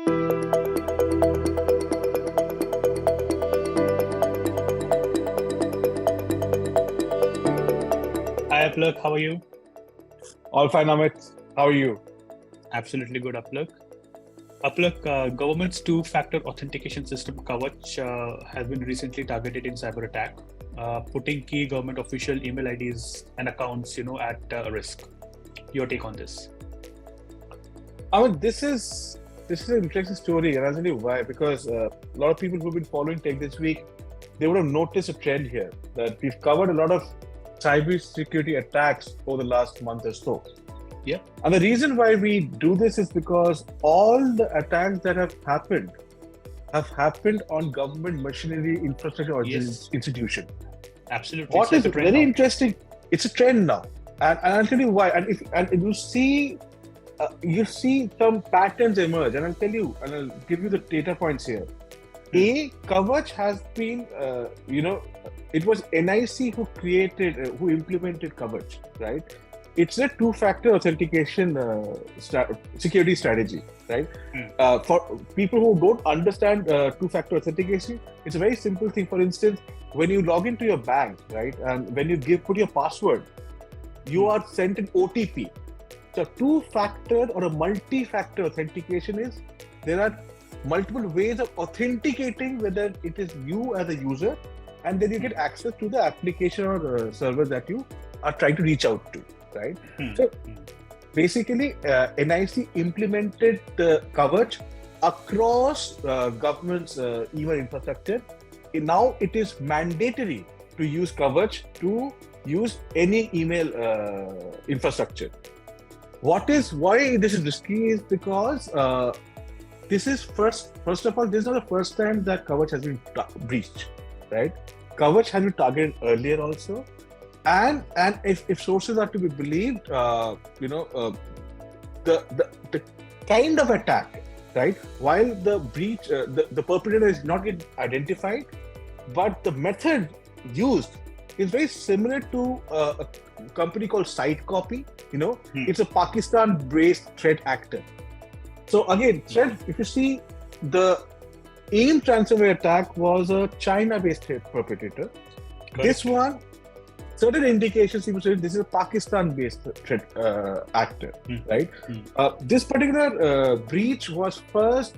Hi, Apalak. How are you? All fine, Amit. How are you? Absolutely good, Apalak. Apalak, government's two-factor authentication system, Kavach, has been recently targeted in cyber attack, putting key government official email IDs and accounts, at risk. Your take on this? I mean, this is an interesting story, and I'll tell you why. Because a lot of people who've been following tech this week, they would have noticed a trend here that we've covered a lot of cyber security attacks over the last month or so. Yeah. And the reason why we do this is because all the attacks that have happened on government machinery, infrastructure, or institution. Absolutely. What is very interesting, it's a trend now. And I'll tell you why. And if you see some patterns emerge, and I'll tell you, and I'll give you the data points here. Kavach has been, it was NIC who implemented Kavach, right? It's a two-factor authentication security strategy, right? For people who don't understand two-factor authentication, it's a very simple thing. For instance, when you log into your bank, right, and when you put your password, you are sent an OTP. So two-factor or a multi-factor authentication is there are multiple ways of authenticating whether it is you as a user, and then you get access to the application or server that you are trying to reach out to, right? So basically, NIC implemented the Kavach across government's email infrastructure. Now it is mandatory to use Kavach to use any email infrastructure. Why this is risky is because this is first of all, this is not the first time that Kavach has been breached, right? Kavach has been targeted earlier also, and if sources are to be believed, the kind of attack, right? While the breach, the perpetrator is not yet identified, but the method used is very similar to a company called SiteCopy. It's a Pakistan-based threat actor. So again, if you see, the AIM ransomware attack was a China-based perpetrator. Correct. This one, certain indications people say this is a Pakistan-based threat actor, right? This particular breach was first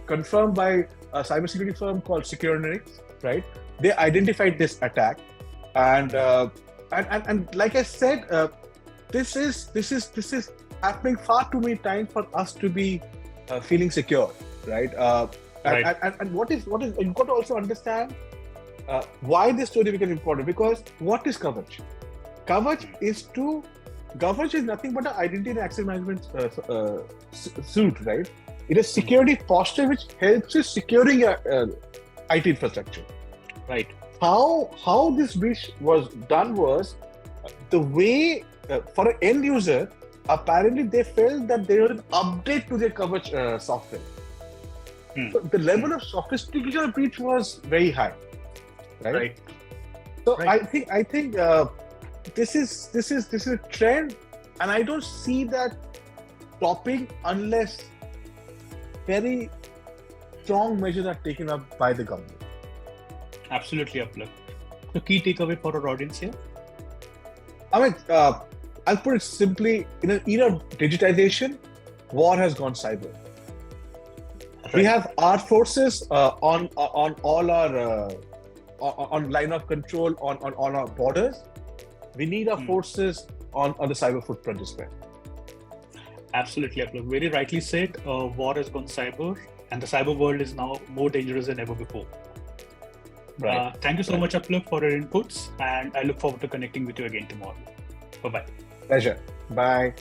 confirmed by a cybersecurity firm called Securonics, right? They identified this attack, and like I said, this is happening far too many times for us to be feeling secure, right? And what is you've got to also understand why this story became important. Because what is Kavach? Kavach is nothing but an identity and access management suite, right? It is security posture which helps you securing your IT infrastructure. Right. How this breach was done was the way for an end user, apparently they felt that there was an update to their Kavach software. So the level of sophistication of breach was very high, right? So right. I think this is a trend, and I don't see that stopping unless very strong measures are taken up by the government. Absolutely, Apalak. The key takeaway for our audience here? I mean, I'll put it simply, in an era of digitization, war has gone cyber. Right. We have our forces on all our on line of control on our borders. We need our forces on the cyber footprint as well. Absolutely, Apalak. Very rightly said. War has gone cyber, and the cyber world is now more dangerous than ever before. Right. Thank you so much, Apalak, for your inputs, and I look forward to connecting with you again tomorrow. Bye-bye. Pleasure. Bye.